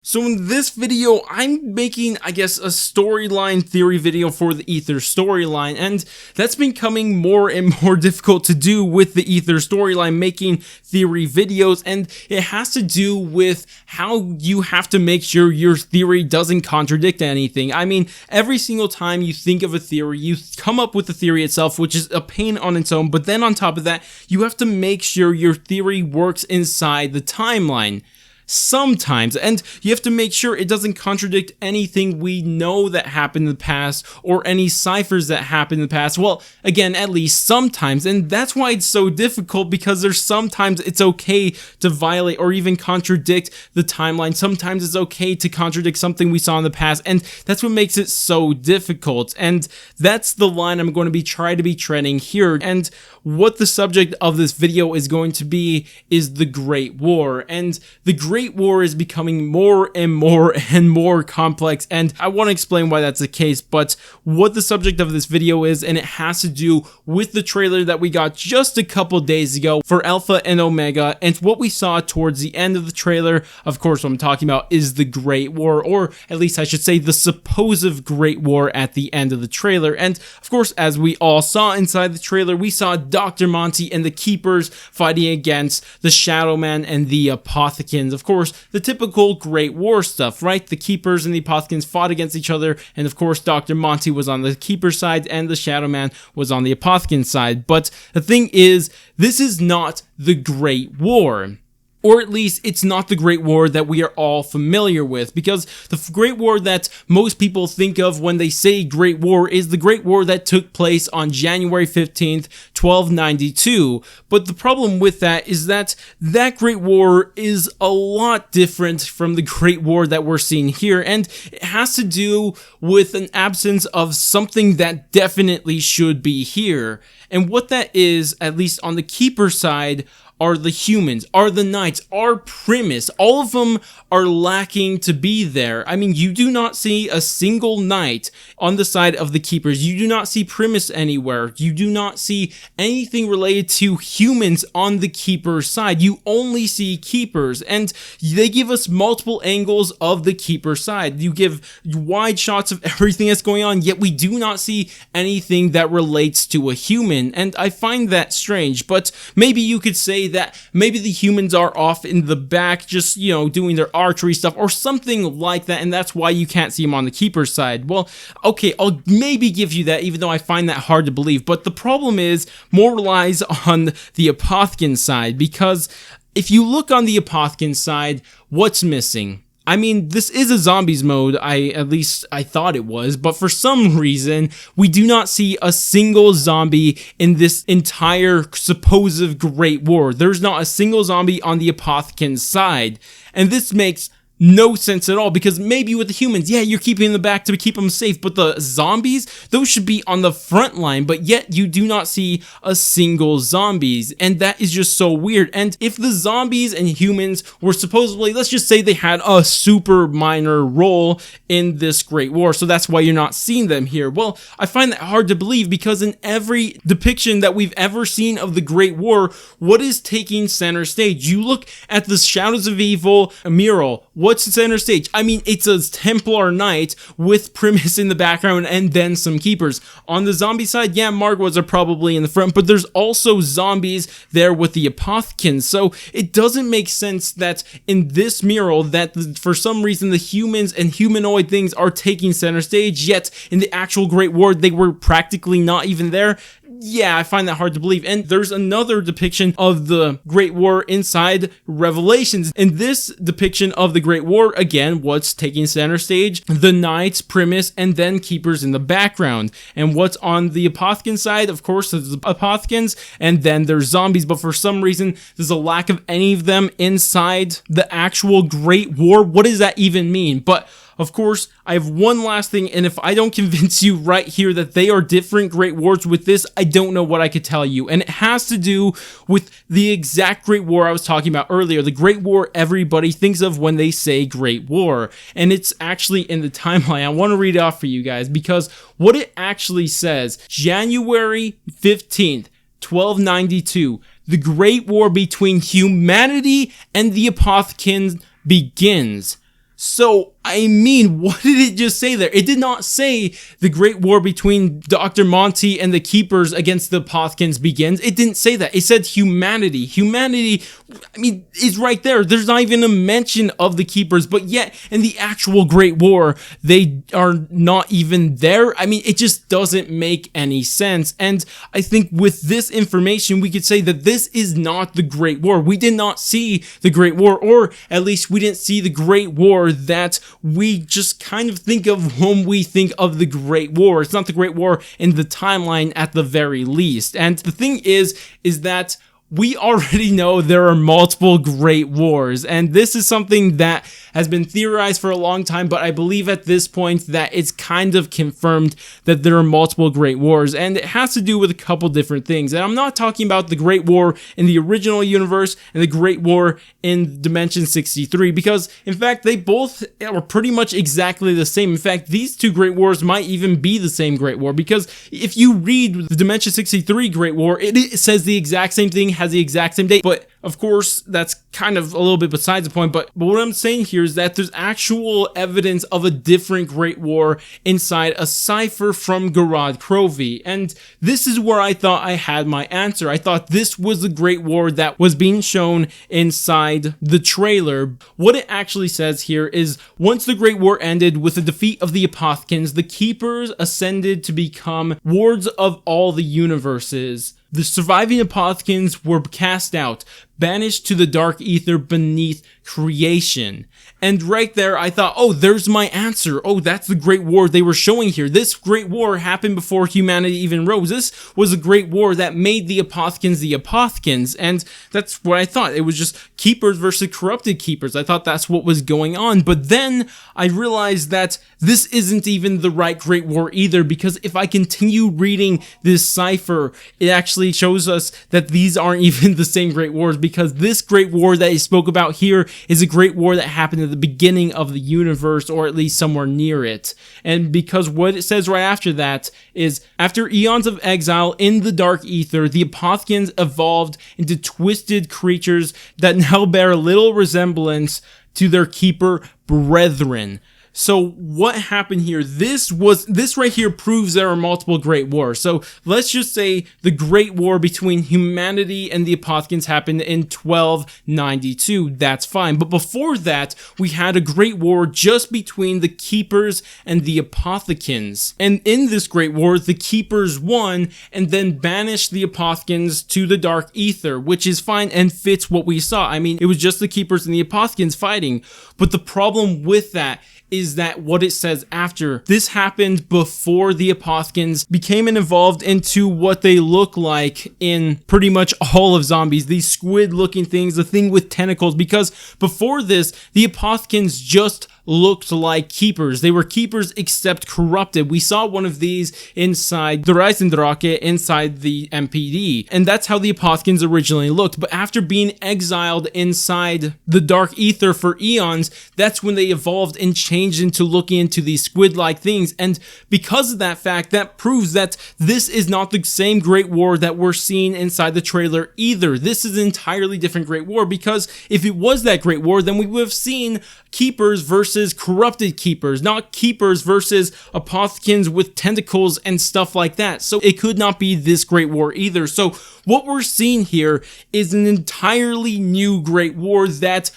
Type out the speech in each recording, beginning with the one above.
So in this video, I'm making, I guess, a storyline theory video for the Aether storyline, and that's becoming more and more difficult to do with the Aether storyline, making theory videos, and it has to do with how you have to make sure your theory doesn't contradict anything. I mean, every single time you think of a theory, you come up with the theory itself, which is a pain on its own, but then on top of that, you have to make sure your theory works inside the timeline. Sometimes, and you have to make sure it doesn't contradict anything we know that happened in the past or any ciphers that happened in the past. Well, again, at least sometimes, and that's why it's so difficult, because there's sometimes it's okay to violate or even contradict the timeline. Sometimes it's okay to contradict something we saw in the past, and that's what makes it so difficult. And that's the line I'm going to be trying to be treading here. And what the subject of this video is going to be is the Great War, and the Great War is becoming more and more complex, and I want to explain why that's the case. But what the subject of this video is, and it has to do with the trailer that we got just a couple days ago for Alpha and Omega, and what we saw towards the end of the trailer. Of course, what I'm talking about is the Great War, or at least I should say the supposed Great War at the end of the trailer. And of course, as we all saw inside the trailer, we saw Dr. Monty and the Keepers fighting against the Shadow Man and the Apothecans. Of course, the typical Great War stuff, right? The Keepers and the Apothecans fought against each other, and of course, Dr. Monty was on the Keeper side and the Shadow Man was on the Apothecan side. But the thing is, this is not the Great War. Or at least, it's not the Great War that we are all familiar with, because the Great War that most people think of when they say Great War is the Great War that took place on January 15th, 1292. But the problem with that is that that Great War is a lot different from the Great War that we're seeing here, and it has to do with an absence of something that definitely should be here. And what that is, at least on the Keeper side, are the humans, are the knights, are Primus. All of them are lacking to be there. I mean, you do not see a single knight on the side of the Keepers. You do not see Primus anywhere. You do not see anything related to humans on the Keeper side. You only see Keepers, and they give us multiple angles of the Keeper side. You give wide shots of everything that's going on, yet we do not see anything that relates to a human, and I find that strange. But maybe you could say that maybe the humans are off in the back, just, you know, doing their archery stuff or something like that, and that's why you can't see them on the Keeper side. Well, okay, I'll maybe give you that, even though I find that hard to believe. But the problem is, more relies on the Apothecan side, because if you look on the Apothecan side, what's missing? I mean, this is a zombies mode, at least I thought it was, but for some reason, we do not see a single zombie in this entire supposed Great War. There's not a single zombie on the Apothecan side, and this makes no sense at all, because maybe with the humans, yeah, you're keeping in the back to keep them safe, but the zombies, those should be on the front line, but yet you do not see a single zombies, and that is just so weird. And if the zombies and humans were supposedly, let's just say they had a super minor role in this Great War, so that's why you're not seeing them here. Well, I find that hard to believe, because in every depiction that we've ever seen of the Great War, what is taking center stage? You look at the Shadows of Evil mural. What's center stage? I mean, it's a Templar Knight with Primus in the background and then some Keepers. On the zombie side, yeah, Margwas are probably in the front, but there's also zombies there with the Apothecans. So it doesn't make sense that in this mural that for some reason the humans and humanoid things are taking center stage, yet in the actual Great War they were practically not even there. Yeah, I find that hard to believe. And there's another depiction of the Great War inside Revelations. In this depiction of the Great War, again, what's taking center stage? The Knights, Primus, and then Keepers in the background. And what's on the Apothecan side? Of course, there's the Apothecans, and then there's zombies. But for some reason, there's a lack of any of them inside the actual Great War. What does that even mean? But of course, I have one last thing, and if I don't convince you right here that they are different Great Wars with this, I don't know what I could tell you. And it has to do with the exact Great War I was talking about earlier, the Great War everybody thinks of when they say Great War. And it's actually in the timeline. I want to read it off for you guys, because what it actually says, January 15th, 1292, the Great War between humanity and the Apothecans begins. So, I mean, what did it just say there? It did not say the Great War between Dr. Monty and the Keepers against the Apothicons begins. It didn't say that. It said humanity. Humanity, I mean, is right there. There's not even a mention of the Keepers, but yet in the actual Great War, they are not even there. I mean, it just doesn't make any sense. And I think with this information, we could say that this is not the Great War. We did not see the Great War, or at least we didn't see the Great War that we just kind of think of when we think of the Great War. It's not the Great War in the timeline at the very least. And the thing is that we already know there are multiple Great Wars, and this is something that has been theorized for a long time, but I believe at this point that it's kind of confirmed that there are multiple Great Wars, and it has to do with a couple different things. And I'm not talking about the Great War in the original universe and the Great War in Dimension 63, because in fact they both are pretty much exactly the same. In fact, these two Great Wars might even be the same Great War, because if you read the Dimension 63 Great War, it says the exact same thing, has the exact same date, but of course that's kind of a little bit besides the point. But what I'm saying here is that there's actual evidence of a different Great War inside a cipher from Garad Krovi, and this is where I thought I had my answer. I thought this was the Great War that was being shown inside the trailer. What it actually says here is, once the Great War ended with the defeat of the Apothicons, the Keepers ascended to become wards of all the universes. The surviving Apothicons were cast out, banished to the dark ether beneath creation. And right there, I thought, oh, there's my answer. Oh, that's the Great War they were showing here. This Great War happened before humanity even rose. This was a Great War that made the Apothicons the Apothicons, and that's what I thought. It was just Keepers versus corrupted Keepers. I thought that's what was going on, but then I realized that this isn't even the right Great War either, because if I continue reading this cipher, it actually shows us that these aren't even the same Great Wars, because this Great War that he spoke about here is a Great War that happened at the beginning of the universe, or at least somewhere near it. And because what it says right after that is, after eons of exile in the dark ether, the Apothicons evolved into twisted creatures that now bear little resemblance to their Keeper brethren. So what happened here? This right here proves there are multiple Great Wars. So let's just say the Great War between humanity and the Apothicons happened in 1292. That's fine. But before that, we had a Great War just between the Keepers and the Apothicons. And in this Great War, the Keepers won and then banished the Apothicons to the dark ether, which is fine and fits what we saw. I mean, it was just the Keepers and the Apothicons fighting. But the problem with that is that what it says after. This happened before the Apothicons became and evolved into what they look like in pretty much all of zombies. These squid-looking things, the thing with tentacles, because before this, the Apothicons just looked like Keepers. They were Keepers except corrupted. We saw one of these inside the Reisendrache, inside the MPD, and that's how the Apothicons originally looked. But after being exiled inside the dark ether for eons, that's when they evolved and changed into looking into these squid-like things. And because of that fact, that proves that this is not the same Great War that we're seeing inside the trailer either. This is an entirely different Great War, because if it was that Great War, then we would have seen Keepers versus corrupted Keepers, not Keepers versus Apothicons with tentacles and stuff like that. So it could not be this Great War either. So what we're seeing here is an entirely new Great War that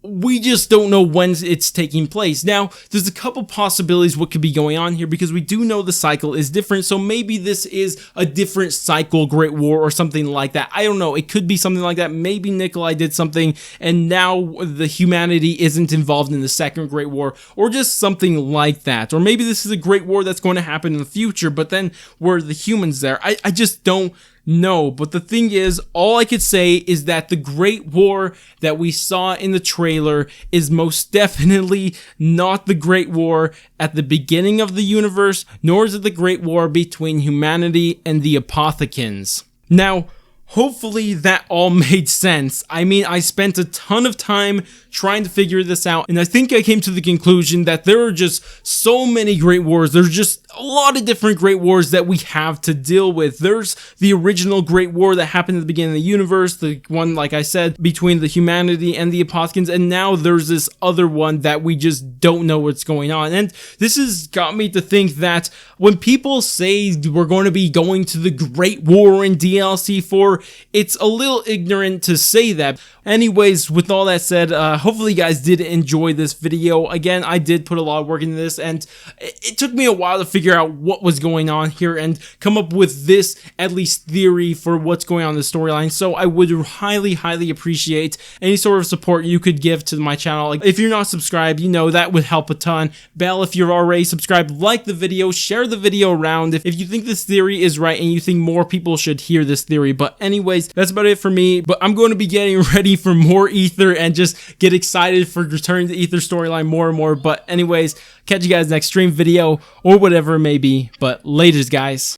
we just don't know when it's taking place. Now, there's a couple possibilities what could be going on here, because we do know the cycle is different, so maybe this is a different cycle Great War or something like that. I don't know. It could be something like that. Maybe Nikolai did something and now the humanity isn't involved in the second Great War, or just something like that. Or maybe this is a Great War that's going to happen in the future, but then were the humans there? I just don't know. But the thing is, all I could say is that the Great War that we saw in the trailer is most definitely not the Great War at the beginning of the universe, nor is it the Great War between humanity and the Apothicons. Now, hopefully that all made sense. I mean, I spent a ton of time trying to figure this out, and I think I came to the conclusion that there are just so many great wars. There's just a lot of different great wars that we have to deal with. There's the original great war that happened at the beginning of the universe, the one, like I said, between the humanity and the Apothicons, and now there's this other one that we just don't know what's going on. And this has got me to think that when people say we're going to be going to the Great War in DLC 4, it's a little ignorant to say that. Anyways, with all that said, hopefully you guys did enjoy this video. Again, I did put a lot of work into this, and it took me a while to figure out what was going on here and come up with this, at least, theory for what's going on in the storyline. So I would highly appreciate any sort of support you could give to my channel. Like, if you're not subscribed, you know, that would help a ton. Bell, if you're already subscribed, like the video, share the video around if you think this theory is right and you think more people should hear this theory. But anyways, that's about it for me. But I'm going to be getting ready for more Aether and just get excited for returning to Aether storyline more and more. But anyways, catch you guys next stream video or whatever it may be. But laters, guys.